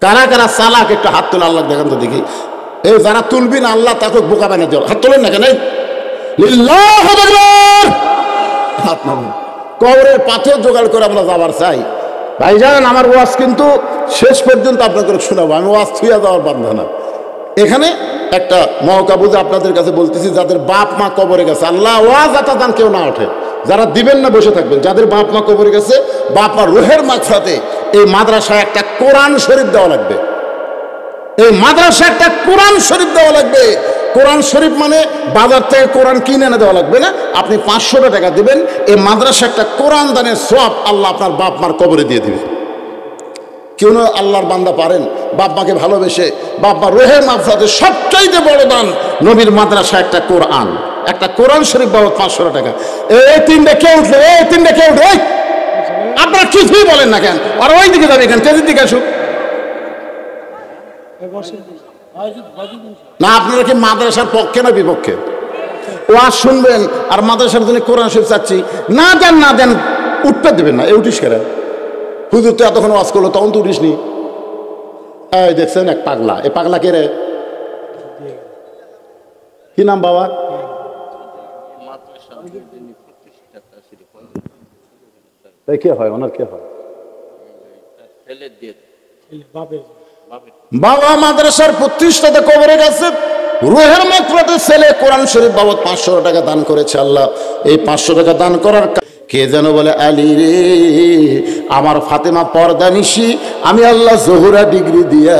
কারা কারা চালাক একটু হাত তোলে, আল্লাহ দেখান তো দেখি। এই যারা তুলবি না আল্লাহ তাকে বোকা বানিয়ে দেওয়া, হাত তোলেন না কেন? হাত নামান। কবরের পাথর জোগাড় করে আমরা যাবার চাই। ভাইজান, আমার ওয়াজ কিন্তু শেষ পর্যন্ত আপনাদের শোনাবো, আমি ওয়াজ ছুঁয়া যাওয়ার বান্ধা না। এখানে একটা মহকা বুঝে আপনাদের কাছে বলতেছি, যাদের বাপ মা কবরে গেছে, আল্লাহ ওয়াজ আতাদান কেউ না ওঠে, যারা দিবেন না বসে থাকবেন। যাদের বাপ মা কবরে গেছে, বাপ মা রুহের মাগফিরাতে এই মাদ্রাসায় একটা কোরআন শরীফ দেওয়া লাগবে। এই মাদ্রাসায় একটা কোরআন শরীফ দেওয়া লাগবে। কোরআন শরীফ মানে বাজার থেকে কোরআন কিনে এনে দেওয়া লাগবে না, আপনি 500 টাকা দিবেন, এই মাদ্রাসা একটা কোরআন দানের সওয়াব আল্লাহ আপনার বাপ মার কবরে দিয়ে দিবে। কেউ না আল্লাহর বান্দা পারেন বাপ মাকে ভালোবেসে, বাপ মা রুহের মাগফিরাতে সবচাইতে বড় দান নবীর মাদ্রাসা একটা কোরআন, একটা কোরআন শরীফ বাবদ 500 টাকা। এই তিনটে কে উঠলো, এই তিনটে কে উঠলো? আপনারা কিছুই বলেন না কেন? আর ওই দিকে যাবে কেন? কেজির দিকে আসুক না। আপনারা কি মাদ্রাসার পক্ষে না বিপক্ষে? ওয়াজ শুনবেন আর মাদ্রাসার জন্য কোরআন শরীফ চাচ্ছি, না দেন না দেন, উঠতে দেবেন না। এই উঠিস কেন? হুজুর তো এতক্ষণ ওয়াজ করলো, তখন তো উঠিস নি। এই দেখছেন এক পাগলা, এ পাগলা কে রে? কি নাম বাবা? কে হয় ওনার, কে হয়? বাবা মাদ্রাসার প্রতিষ্ঠাতা কবরে গেছে, রুহের মাত্রাতে ছেলে কোরআন শরীফ বাবদ 500 টাকা দান করেছে। আল্লাহ এই 500 টাকা দান করার কে যেন বলে, আলী রে আমার ফাতেমা পর্দা নিশি, আমি আল্লাহ জোহরা ডিগ্রি দিয়া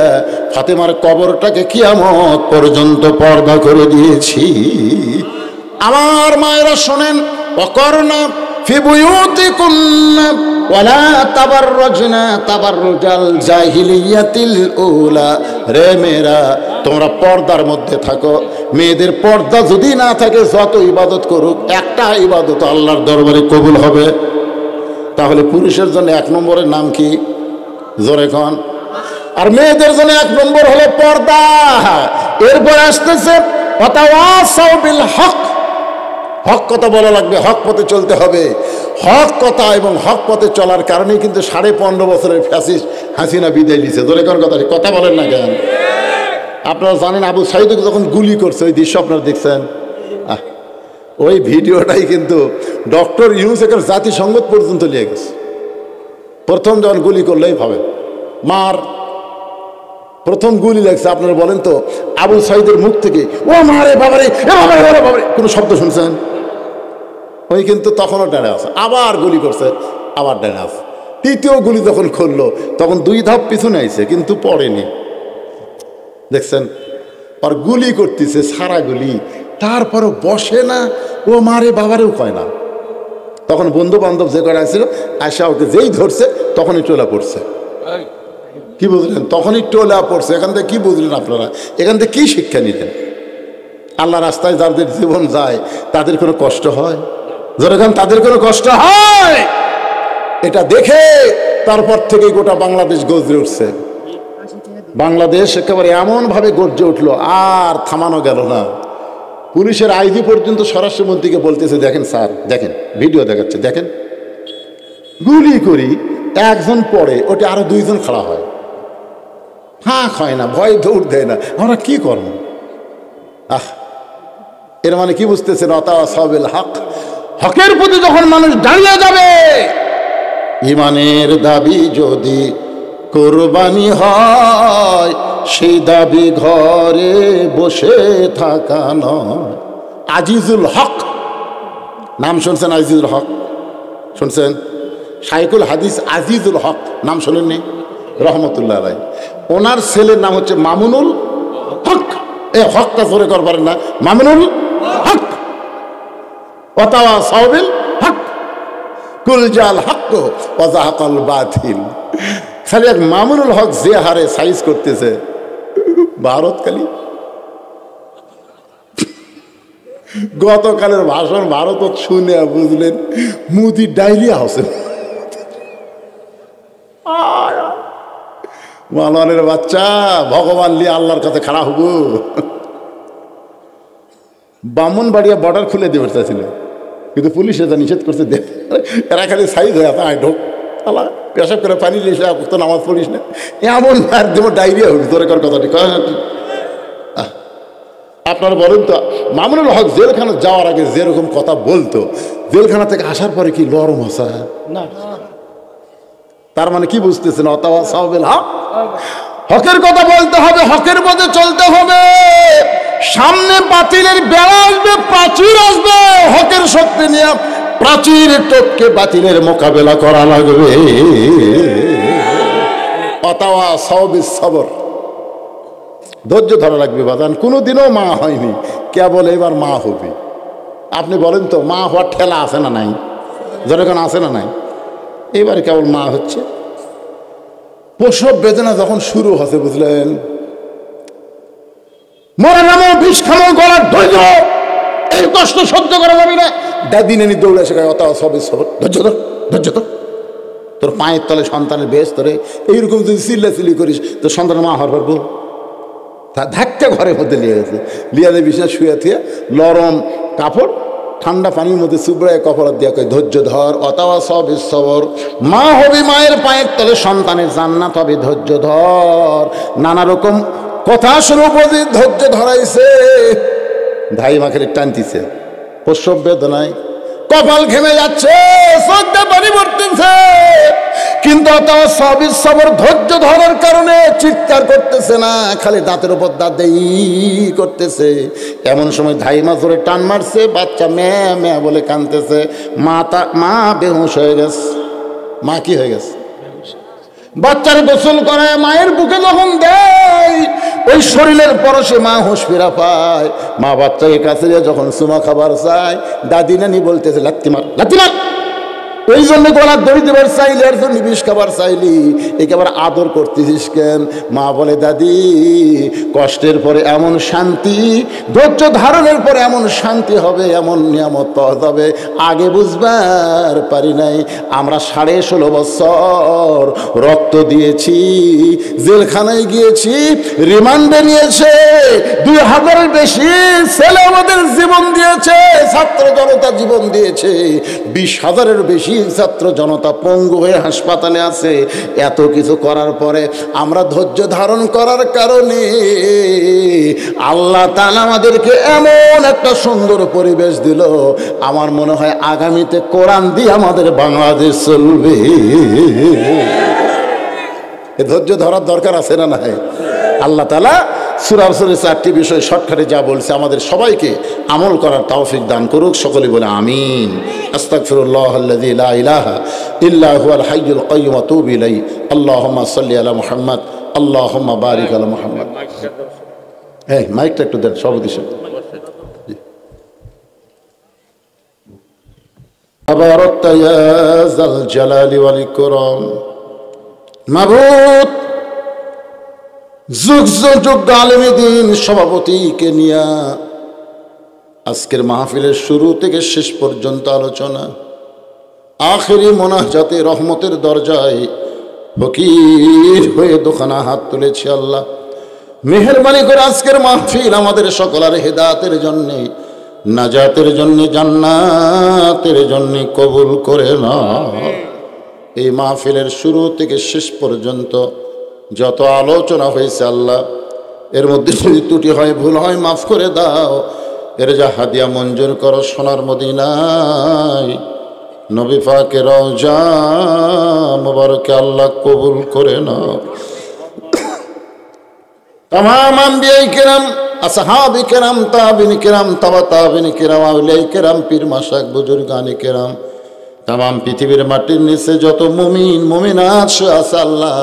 ফাতেমার কবরটাকে কিয়ামত পর্যন্ত পর্দা করে দিয়েছি। আমার মায়েরা শোনেন, অকর্ণা ফি বুয়ুতিকুন্না ওয়ালা তাবাররুজনা তাবাররুজাল জাহিলিয়াতিল উলা। রে মেয়েরা, তোমরা পর্দার মধ্যে থাকো। মেয়েদের পর্দা যদি না থাকে, যত ইবাদত করুক, একটা ইবাদত আল্লাহর দরবারে কবুল হবে। তাহলে পুরুষের জন্য 1 নম্বরের নাম কি? জোরে কন। আর মেয়েদের জন্য 1 নম্বর হলো পর্দা। এরপর আসতেছে ওয়াতাওয়াসাউ বিল হক। হক কথা বলা লাগবে, হক পথে চলতে হবে। হক কথা এবং হক পথে চলার কারণেই কিন্তু 15.5 বছরের ফ্যাসিস্ট হাসিনা বিদায় দিয়েছে। জোরে কোন কথা, কথা বলেন না কেন? আপনারা জানেন আবু সাইদকে যখন গুলি করছে, ওই দৃশ্য আপনারা দেখছেন। ওই ভিডিওটাই কিন্তু ডক্টর ইউনূস এর জাতিসংঘ পর্যন্ত নিয়ে গেছে। প্রথম যখন গুলি করলেই ভাবে মার, প্রথম গুলি লাগছে। আপনারা বলেন তো, আবু সাইদের মুখ থেকে ও মারে বাবারে, বাবারে কোনো শব্দ শুনছেন? ওই কিন্তু তখনও ডানে আছে, আবার গুলি করছে, আবার ডানে আছে। তৃতীয় গুলি যখন খুললো, তখন 2 ধাপ পিছনে আইছে, কিন্তু পড়েনি। দেখছেন, আর গুলি করতেছে সারা গুলি, তারপরও বসে না, ও মারে বাবারেও কয় না। তখন বন্ধু বান্ধব যে করা ছিল, আয়সা ওকে যেই ধরছে তখনই টোলা পড়ছে। কি বুঝলেন? তখনই টোলা পড়ছে। এখান থেকে কি বুঝলেন আপনারা? এখান থেকে কি শিক্ষা নিলেন? আল্লাহ রাস্তায় যাদের জীবন যায় তাদের কোনো কষ্ট হয়? যেরকম তাদের কোনো কষ্ট হয়, এটা দেখে তারপর থেকে গোটা বাংলাদেশ গর্জে উঠছে। বাংলাদেশ একেবারে এমনভাবে গর্জে উঠলো, আর থামানো গেল না। পুলিশের আইজি পর্যন্ত স্বরাষ্ট্রমন্ত্রীকে বলতেছে, দেখেন স্যার, দেখেন ভিডিও দেখাচ্ছে, দেখেন গুলি করি, একজন পড়ে, ওটা আরো 2 জন খাড়া হয়, ফাঁক হয় না, ভয় দৌড় দেয় না। আমরা কি করবো? এর মানে কি বুঝতেছেন? ওয়াতাওয়াসাউ হক। হকের প্রতি যখন মানুষ দাঁড়িয়ে যাবে, ইমানের দাবি যদি কোরবানি হয়, সেই দাবি ঘরে বসে থাকা নয়। আজিজুল হক নাম শুনছেন? আজিজুল হক শুনছেন? শাইখুল হাদিস আজিজুল হক নাম শোনেননি? রহমতুল্লাহ আলাইহি। ওনার ছেলের নাম হচ্ছে মামুনুল হক। এ হকটা জোরে করবেন না, মামুনুল হক। ওয়াতাওয়াসাউ বিল হক কুল জাল হক ওয়া যাহাকাল বাতিল। খালি এক মামুনুল হক যে হারে সাইজ করতেছে ভারতকালী। গতকালের ভাষণ ভারত শুনে বুঝলেন মুদি ডায়রিয়া হচ্ছে। মালওয়ানের বাচ্চা, ভগবান লিয়ে আল্লাহর কাছে খাড়া হব। ব্রাহ্মণবাড়িয়া বর্ডার খুলে দেবে চাইছিল, কিন্তু পুলিশ এটা নিষেধ করছে। এরা খালি সাইজ হয়ে আছে, আয় ঢোক আল্লাহ, পেশাব করে পানি নিয়ে তো নামাজ পড়িস না, এমন আর দেবো ডায়রিয়া হবে। তোর কথাটি আপনারা বলেন তো, মামুনুল হক জেলখানা যাওয়ার আগে যেরকম কথা বলতো, জেলখানা থেকে আসার পরে কি লরম আসা না? তার মানে কি বুঝতেছেন? ওয়াতাওয়াসাউ বিল হক। হকের কথা বলতে হবে, হকের পথে চলতে হবে। সামনে বাতিলের বেড়া আসবে, প্রাচীর আসবে, হকের শক্তি নিয়ে প্রাচীর টপকে বাতিলের মোকাবেলা করা লাগবে। ওয়াতাওয়াসাউ বিস সবর, ধৈর্য ধরা লাগবে বাজান। কোনোদিনও মা হয়নি, কেবল এবার মা হবে। আপনি বলেন তো, মা হওয়ার ঠেলা আছে না নাই? যেরকম আছে না নাই? এবারে কেবল মা হচ্ছে। প্রসব বেদনা যখন শুরু হচ্ছে, বুঝলেন, মরে নামো, বিষ খামো, গলার ধৈর্য, এই কষ্ট সহ্য করা যাবে না। দাদি নেনি দৌড়ে এসে গায়ে ওয়াতাওয়াসাউ বিস সবর, ধৈর্য ধর, ধৈর্য ধর। তোর পায়ের তলে সন্তানের বেশ, তোরে এইরকম যদি চিল্লাচিল্লি করিস, তোর সন্তানের মা হওয়ার পারবো? ধাক্কা ঘরের মধ্যে নিয়ে গেছে, লিয়াদের বিছানা শুয়ে থুয়ে, লরম কাপড় ঠান্ডা পানির মধ্যে চুবড়ায় কপাল দিয়া কয় ধৈর্য ধর, অতাওয়া সব সবর, মা হবি মায়ের পায়ের তলে সন্তানের জান্নাত হবে, ধৈর্য ধর। নানা রকম কথা শুনে উপস্থিত ধৈর্য ধরাইছে, ধাই মাখের টানতিছে, প্রসব বেদনায় কপাল ঘেমে যাচ্ছে, চোখে পানি পড়তেছে, কিন্তু অতাওয়া সব সবর ধৈর্য ধরার কারণে চিৎকার করতেছে না, খালি দাঁতের উপর দাঁত দেই করতেছে। এমন সময় ধাইমা ধরে টান মারছে, বাচ্চা ম্যা ম্যা বলে কাঁদতেছে, মা বেহুশ হয়ে গেছে। মা কি হয়ে গেছে? বাচ্চার গোসল করে মায়ের বুকে যখন দেয়, ওই শরীরের পরশে মা হুঁশ ফেরা পায়। মা বাচ্চাকে কাছে যখন চুমা খাবার চায়, দাদি নানি বলতেছে লাত্তি মার লাত্তি মার, ওই জন্য গলার দড়ি দেবার চাইলি, আর জন্য বিষ খাবার চাইলি, একে আবার আদর করতেছিস কেন? মা বলে দাদি, কষ্টের পরে এমন শান্তি, ধৈর্য ধারণের পরে এমন শান্তি হবে, এমন নিয়ামত পাওয়া যাবে, আগে বুঝবার পারি নাই। আমরা 16.5 বছর রক্ত দিয়েছি, জেলখানায় গিয়েছি, রিমান্ডে নিয়েছে, 2000-এর বেশি ছেলে আমাদের জীবন দিয়েছে, ছাত্র জনতা জীবন দিয়েছে, 20,000-এর বেশি ছাত্র জনতা পঙ্গু হয়ে হাসপাতালে আছে। এত কিছু করার পরে আমরা ধৈর্য ধারণ করার কারণে আল্লাহ তাআলা আমাদেরকে এমন একটা সুন্দর পরিবেশ দিল, আমার মনে হয় আগামীতে কোরআন দিয়ে আমাদের বাংলাদেশ চলবে। ধৈর্য ধরার দরকার আছে না নাই? আল্লাহ তাআলা সূরা আসরের 4টি বিষয় শর্টকাটে যা বলছে, আমাদের সবাইকে আমল করার তৌফিক দান করুক। সকলে বলে আমিন। আস্তাগফিরুল্লাহাল্লাযী লা ইলাহা ইল্লা হুয়াল হাইয়ুল কাইয়্যুম ওয়া আতুবু ইলাইহি। আল্লাহুম্মা সাল্লি আলা মুহাম্মাদ, আল্লাহুম্মা বারিক আলা মুহাম্মাদ। এই মাইকটা একটু দেন সভাপতি সাহেব। তাবারাকতা ইয়া যাল জালালি ওয়াল ইকরাম। মাবুদ, যুগ যুগ আলেমে দ্বীন সভাপতিকে নিয়া আজকের মাহফিলের শুরু থেকে শেষ পর্যন্ত আলোচনা, আখেরি মোনাজাতে রহমতের দরজায় ফকির হয়ে দোকানা হাত তুলেছি। আল্লাহ মেহেরবানি করে আজকের মাহফিল আমাদের সকলের হেদায়েতের জন্য, নাজাতের জন্য, জান্নাতের জন্য কবুল করে নাও। এই মাহফিলের শুরু থেকে শেষ পর্যন্ত যত আলোচনা হয়েছে আল্লাহ, এর মধ্যে যদি ত্রুটি হয়, ভুল হয়, মাফ করে দাও। এর যা হাদিয়া মঞ্জুর করো সোনার মদিনায়, নবী পাকের রওজা মুবারকে আল্লাহ কবুল করে নাও। तमाम अंबिया किराम, असहाबी किराम, ताबिन किराम, तबा ताबिन किराम, औलिया किराम, पीर माशाक बुजुर्गान किराम, तमाम पृथिवीर माटिर निचे যত মুমিন মুমিনাত আছে আল্লাহ,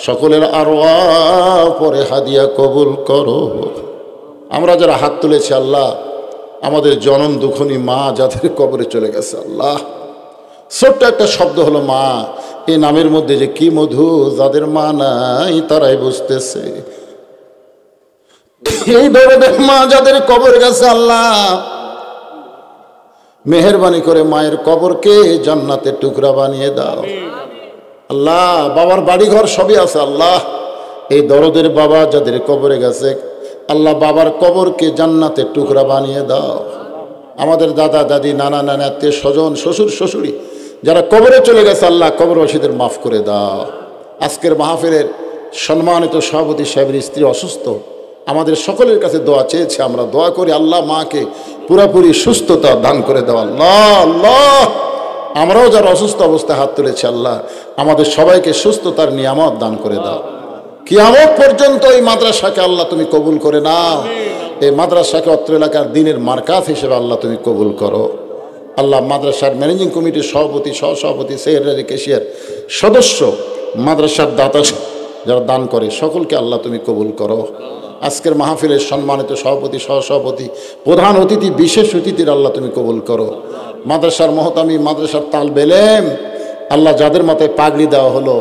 সকলের আরওয়াহ পরে হাদিয়া কবুল করো। আমরা যারা হাত তুলেছি আল্লাহ, আমাদের জনম দুঃখনী মা যাদের কবরে চলে গেছে আল্লাহ, ছোট্ট একটা শব্দ হলো মা, এই নামের মধ্যে যে কি মধু, যাদের মা নাই তারাই বুঝতেছে। এই দরদের মা যাদের কবর গেছে আল্লাহ, মেহেরবানি করে মায়ের কবরকে জান্নাতের টুকরা বানিয়ে দাও আল্লাহ। বাবার বাড়ি ঘর সবই আছে আল্লাহ, এই দরদের বাবা যাদের কবরে গেছে আল্লাহ, বাবার কবরকে জান্নাতের টুকরা বানিয়ে দাও। আমাদের দাদা দাদি, নানা নানা, আত্মীয় স্বজন, শ্বশুর শাশুড়ি যারা কবরে চলে গেছে আল্লাহ, কবরবাসীদের মাফ করে দাও। আজকের মাহফিলের সম্মানিত সভাপতি সাহেবের স্ত্রী অসুস্থ, আমাদের সকলের কাছে দোয়া চেয়েছে, আমরা দোয়া করি আল্লাহ মাকে পুরোপুরি সুস্থতা দান করে দাও আল্লাহ। আল্লাহ আমরাও যারা অসুস্থ অবস্থায় হাত তুলেছি আল্লাহ, আমাদের সবাইকে সুস্থতার নিয়ামত দান করে দাও। কিয়ামত পর্যন্ত এই মাদ্রাসাকে আল্লাহ তুমি কবুল করে নাও। এই মাদ্রাসাকে অত্র এলাকার দিনের মার্কাত হিসেবে আল্লাহ তুমি কবুল করো আল্লাহ। মাদ্রাসার ম্যানেজিং কমিটির সভাপতি, সহসভাপতি, সেক্রেটারি, ক্যাশিয়ার, সদস্য, মাদ্রাসার দাতা যারা দান করে সকলকে আল্লাহ তুমি কবুল করো। আজকের মাহফিলের সম্মানিত সভাপতি, সহসভাপতি, প্রধান অতিথি, বিশেষ অতিথির আল্লাহ তুমি কবুল করো। মাদ্রাসার মহতামি, মাদ্রাসার তালবে ইলম আল্লাহ, যাদের মাথায় পাগড়ি দেওয়া হলো,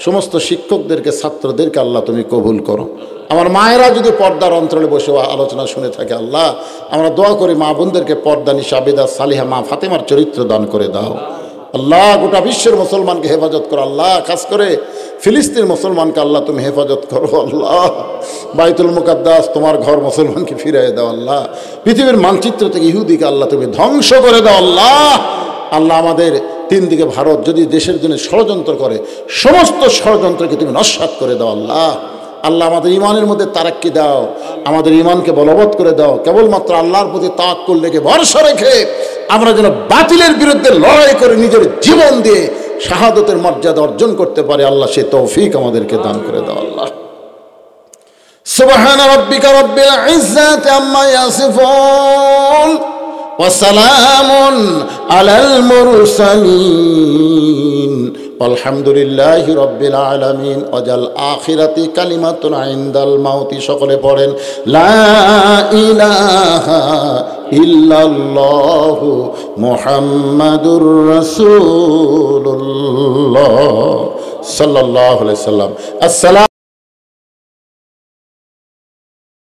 সমস্ত শিক্ষকদেরকে, ছাত্রদেরকে আল্লাহ তুমি কবুল করো। আমার মায়েরা যদি পর্দার অন্তরালে বসে আলোচনা শুনে থাকে আল্লাহ, আমরা দোয়া করি মা বোনদেরকে পর্দা নিশা, আবেদা, সালিহা মা ফাতেমার চরিত্র দান করে দাও আল্লাহ গোটা বিশ্বের মুসলমানকে হেফাজত করো আল্লাহ, খাস করে ফিলিস্তিন মুসলমানকে আল্লাহ তুমি হেফাজত করো আল্লাহ। বাইতুল মুকাদ্দাস তোমার ঘর, মুসলমানকে ফিরিয়ে দাও আল্লাহ। পৃথিবীর মানচিত্র থেকে ইহুদিকে আল্লাহ তুমি ধ্বংস করে দাও আল্লাহ। আল্লাহ আমাদের তিন দিকে ভারত যদি দেশের জন্য ষড়যন্ত্র করে, সমস্ত ষড়যন্ত্রকে তুমি নস্যাৎ করে দাও আল্লাহ। আল্লাহ আমাদের ইমানের মধ্যে তারাক্কি দাও, আমাদের ইমানকে বলবৎ করে দাও। কেবলমাত্র আল্লাহর প্রতি তাওয়াক্কুল রেখে, ভরসা রেখে আমরা যেন বাতিলের বিরুদ্ধে লড়াই করে নিজের জীবন দিয়ে শাহাদতের মর্যাদা অর্জন করতে পারি আল্লাহ, সে তৌফিক আমাদেরকে দান করে দাও আল্লাহ। সুবহান রাব্বিকা রাব্বিল ইজ্জাতি আম্মা ইয়াসিফুন ওয়া সালামুন আলাল মুরসালিন আলহামদুলিল্লাহি রাব্বিল আলামিন। ওয়াজাল আখিরাতি কালিমাতুন ইনদাল মাউতি। সকলে পড়েন লা ইলাহা ইল্লাল্লাহু মুহাম্মাদুর রাসূলুল্লাহ সাল্লাল্লাহু আলাইহি সাল্লাম। আসসালাম।